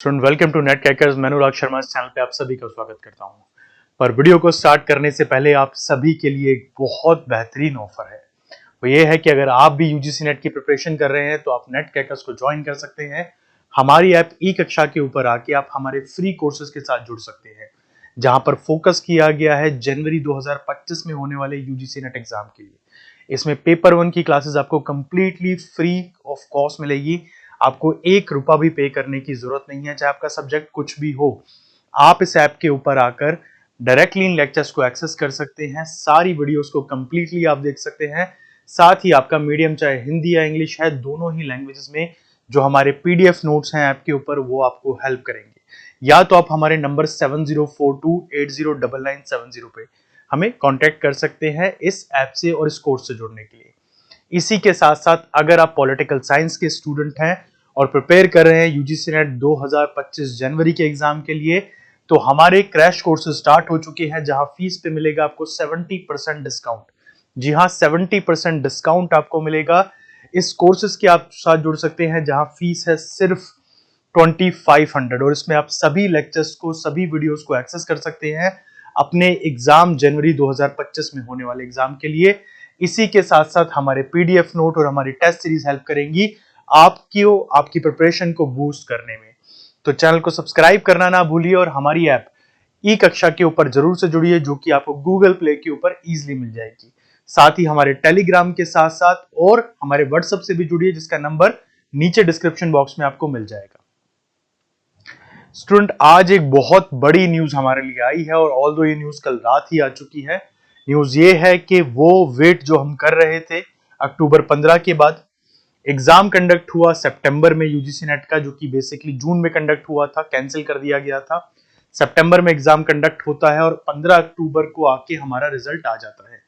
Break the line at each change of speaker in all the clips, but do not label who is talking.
Student welcome to NET Crackers. मैं अनुराग शर्मा, इस channel पे आप सभी का स्वागत करता हूं। पर वीडियो को स्टार्ट करने से पहले आप सभी के लिए एक बहुत बेहतरीन ऑफर है। वो ये है कि अगर आप भी यूजीसी नेट की प्रिपरेशन कर रहे हैं तो आप नेट क्रैकर्स को ज्वाइन कर सकते हैं। हमारी ऐप ई कक्षा के ऊपर आके आप हमारे फ्री कोर्सेज के साथ जुड़ सकते हैं, जहां पर फोकस किया गया है जनवरी 2025 में होने वाले यूजीसी नेट एग्जाम के लिए। इसमें पेपर 1 की क्लासेस आपको कंप्लीटली फ्री ऑफ कॉस्ट मिलेगी। आपको ₹1 भी पे करने की जरूरत नहीं है, चाहे आपका सब्जेक्ट कुछ भी हो। आप इस ऐप के ऊपर आकर डायरेक्टली इन लेक्चर्स को एक्सेस कर सकते हैं, सारी वीडियोस को कंप्लीटली आप देख सकते हैं। साथ ही आपका मीडियम चाहे हिंदी या इंग्लिश है, दोनों ही लैंग्वेजेस में जो हमारे पीडीएफ नोट्स हैं ऐप के ऊपर, वो आपको हेल्प करेंगे। या तो आप हमारे नंबर 7042809970 पे हमें कांटेक्ट कर सकते हैं इस ऐप से और इस कोर्स से जुड़ने के लिए। इसी के साथ साथ अगर आप पॉलिटिकल साइंस के स्टूडेंट हैं और प्रिपेयर कर रहे हैं यूजीसी नेट 2025 जनवरी के एग्जाम के लिए, तो हमारे क्रैश कोर्सेज स्टार्ट हो चुके हैं, जहां फीस पे मिलेगा आपको 70% डिस्काउंट। जी हाँ, 70% डिस्काउंट आपको मिलेगा। इस कोर्सेज के आप साथ जुड़ सकते हैं जहां फीस है सिर्फ 2500 और इसमें आप सभी लेक्चर्स को, सभी वीडियोस को एक्सेस कर सकते हैं अपने एग्जाम जनवरी 2025 में होने वाले एग्जाम के लिए। इसी के साथ साथ हमारे पीडीएफ नोट और हमारी टेस्ट सीरीज हेल्प करेंगी आपकी प्रिपरेशन को बूस्ट करने में। तो चैनल को सब्सक्राइब करना ना भूलिए और हमारी ऐप ई कक्षा के ऊपर जरूर से जुड़िए, जो कि आपको गूगल प्ले के ऊपर इजीली मिल जाएगी। साथ ही हमारे टेलीग्राम के साथ साथ और हमारे व्हाट्सएप से भी जुड़िए, जिसका नंबर नीचे डिस्क्रिप्शन बॉक्स में आपको मिल जाएगा। स्टूडेंट, आज एक बहुत बड़ी न्यूज हमारे लिए आई है और ऑल्दो ये न्यूज कल रात ही आ चुकी है। न्यूज ये है कि वो वेट जो हम कर रहे थे अक्टूबर 15 के बाद, एग्जाम कंडक्ट हुआ सितंबर में यूजीसी नेट का, जो कि बेसिकली जून में कंडक्ट हुआ था, कैंसिल कर दिया गया था। सितंबर में एग्जाम कंडक्ट होता है और 15 अक्टूबर को आके हमारा रिजल्ट आ जाता है।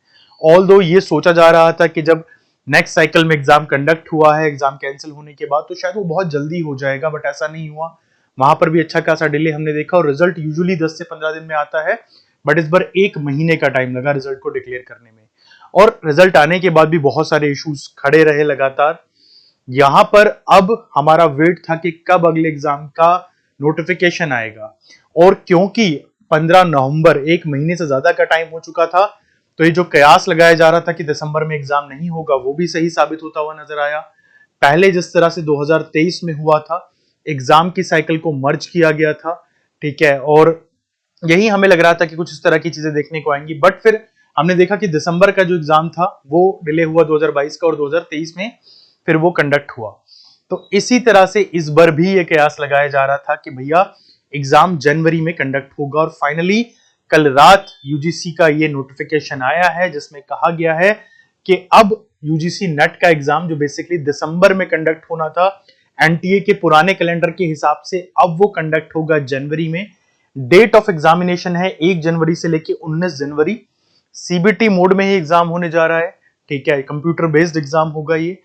ऑल्दो ये सोचा जा रहा था कि जब नेक्स्ट साइकिल में एग्जाम कंडक्ट हुआ है, एग्जाम कैंसिल होने के बाद, तो शायद वो बहुत जल्दी हो जाएगा, बट ऐसा नहीं हुआ। वहां पर भी अच्छा खासा डिले हमने देखा और रिजल्ट यूजुअली 10 से 15 दिन में आता है, बट इस बार 1 महीने का टाइम लगा रिजल्ट को डिक्लेयर करने में। और रिजल्ट आने के बाद भी बहुत सारे इश्यूज खड़े रहे लगातार। यहां पर अब हमारा वेट था कि कब अगले एग्जाम का नोटिफिकेशन आएगा, और क्योंकि 15 नवंबर, 1 महीने से ज्यादा का टाइम हो चुका था, तो ये जो कयास लगाया जा रहा था कि दिसंबर में एग्जाम नहीं होगा, वो भी सही साबित होता हुआ नजर आया। पहले जिस तरह से 2023 में हुआ था, एग्जाम की साइकिल को मर्ज किया गया था, ठीक है, और यही हमें लग रहा था कि कुछ इस तरह की चीजें देखने को आएंगी, बट फिर हमने देखा कि दिसंबर का जो एग्जाम था वो डिले हुआ 2022 का, और 2023 में फिर वो कंडक्ट हुआ। तो इसी तरह से इस बार भी ये कयास लगाया जा रहा था कि भैया एग्जाम जनवरी में कंडक्ट होगा, और फाइनली कल रात यूजीसी का ये नोटिफिकेशन आया है, जिसमें कहा गया है कि अब यूजीसी नेट का एग्जाम, जो बेसिकली दिसंबर में कंडक्ट होना था एनटीए के पुराने कैलेंडर के हिसाब से, अब वो कंडक्ट होगा जनवरी में। डेट ऑफ एग्जामिनेशन है 1 जनवरी से लेके 19 जनवरी। सीबीटी मोड में ही एग्जाम होने जा रहा है, ठीक है, कंप्यूटर बेस्ड एग्जाम होगा ये।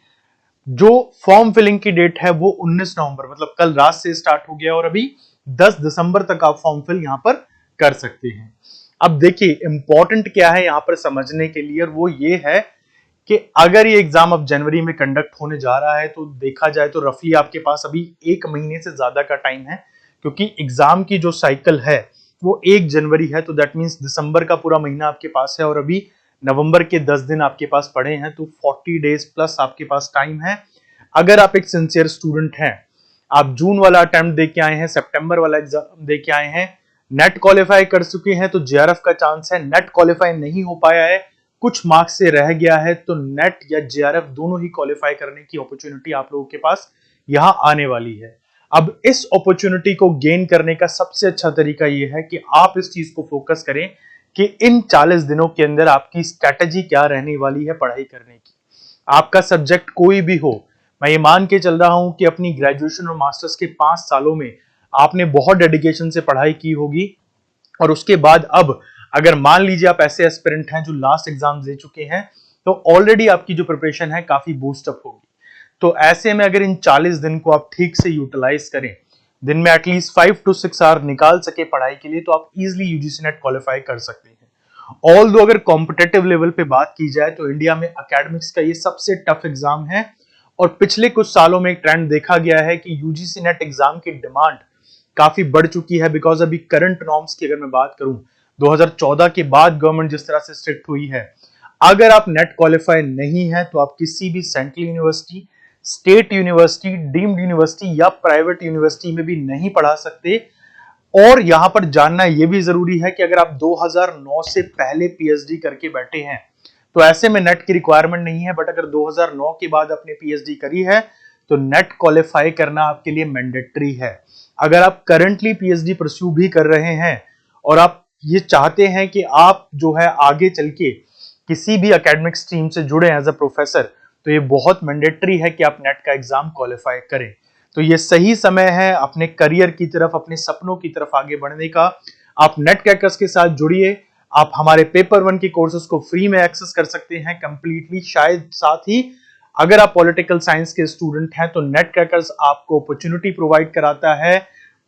जो फॉर्म फिलिंग की डेट है वो 19 नवंबर, मतलब कल रात से स्टार्ट हो गया, और अभी 10 दिसंबर तक आप फॉर्म फिल यहां पर कर सकते हैं। अब देखिए इंपॉर्टेंट क्या है यहां पर समझने के लिए, और वो ये है कि अगर ये एग्जाम अब जनवरी में कंडक्ट होने जा रहा है, तो देखा जाए तो रफली आपके पास अभी 1 महीने से ज्यादा का टाइम है, क्योंकि एग्जाम की जो साइकिल है वो 1 जनवरी है, तो दैट मींस दिसंबर का पूरा महीना आपके पास है और अभी नवंबर के 10 दिन आपके पास पड़े हैं, तो 40 डेज प्लस आपके पास टाइम है। अगर आप एक सिंसियर स्टूडेंट हैं, आप जून वाला अटेम्प्ट दे के आए हैं, सितंबर वाला एग्जाम दे के आए हैं, नेट क्वालिफाई कर चुके हैं, तो जेआरएफ का चांस है। नेट क्वालिफाई नहीं हो पाया है, कुछ मार्क्स से रह गया है, तो नेट या जेआरएफ दोनों ही क्वालिफाई करने की अपॉर्चुनिटी आप लोगों के पास यहां आने वाली है। अब इस अपॉर्चुनिटी को गेन करने का सबसे अच्छा तरीका यह है कि आप इस चीज को फोकस करें कि इन 40 दिनों के अंदर आपकी स्ट्रैटेजी क्या रहने वाली है पढ़ाई करने की। आपका सब्जेक्ट कोई भी हो, मैं ये मान के चल रहा हूं कि अपनी ग्रेजुएशन और मास्टर्स के 5 सालों में आपने बहुत डेडिकेशन से पढ़ाई की होगी, और उसके बाद अब अगर मान लीजिए आप ऐसे एस्पिरेंट हैं जो लास्ट एग्जाम दे चुके हैं, तो ऑलरेडी आपकी जो प्रिपरेशन है काफी बूस्ट अप होगी। तो ऐसे में अगर इन 40 दिन को आप ठीक से यूटिलाइज करें, दिन में एटलीस्ट 5 to 6 आवर निकाल सके पढ़ाई के लिए, तो आप इजिली यूजीसी नेट क्वालिफाई कर सकते हैं। ऑल्दो अगर कॉम्पिटेटिव लेवल पे बात की जाए तो इंडिया में एकेडमिक्स का ये सबसे टफ एग्जाम है, और पिछले कुछ सालों में एक ट्रेंड देखा गया है कि यूजीसी नेट एग्जाम की डिमांड काफी बढ़ चुकी है, बिकॉज अभी करंट नॉर्म्स की अगर मैं बात करूं 2014 के बाद गवर्नमेंट जिस तरह से स्ट्रिक्ट हुई है, अगर आप नेट क्वालिफाई नहीं है तो आप किसी भी central university, state university, deemed university या प्राइवेट यूनिवर्सिटी में भी नहीं पढ़ा सकते। और यहां पर जानना यह भी जरूरी है कि अगर आप 2009 से पहले पीएचडी करके बैठे हैं तो ऐसे में नेट की रिक्वायरमेंट नहीं है, बट अगर 2009 के बाद आपने पीएचडी करी है तो नेट क्वालिफाई करना आपके लिए मैंडेटरी है। अगर आप करंटली पीएचडी परस्यू भी कर रहे हैं और आप ये चाहते हैं कि आप जो है आगे चल के किसी भी एकेडमिक स्ट्रीम से जुड़े एज अ प्रोफेसर, तो ये बहुत मैंडेटरी है कि आप नेट का एग्जाम क्वालिफाई करें। तो ये सही समय है अपने करियर की तरफ, अपने सपनों की तरफ आगे बढ़ने का। आप नेट क्रैकर्स के साथ जुड़िए। आप हमारे पेपर 1 के कोर्सेज को फ्री में एक्सेस कर सकते हैं कंप्लीटली। शायद साथ ही अगर आप पॉलिटिकल साइंस के स्टूडेंट हैं तो नेट क्रैकर्स आपको अपॉर्चुनिटी प्रोवाइड कराता है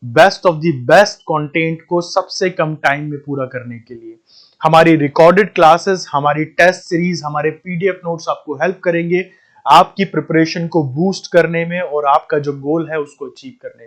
best of the best content को सबसे कम टाइम में पूरा करने के लिए। हमारी रिकॉर्डेड क्लासेस, हमारी टेस्ट सीरीज, हमारे पीडीएफ नोट्स आपको हेल्प करेंगे आपकी प्रिपरेशन को बूस्ट करने में और आपका जो गोल है उसको अचीव करने में।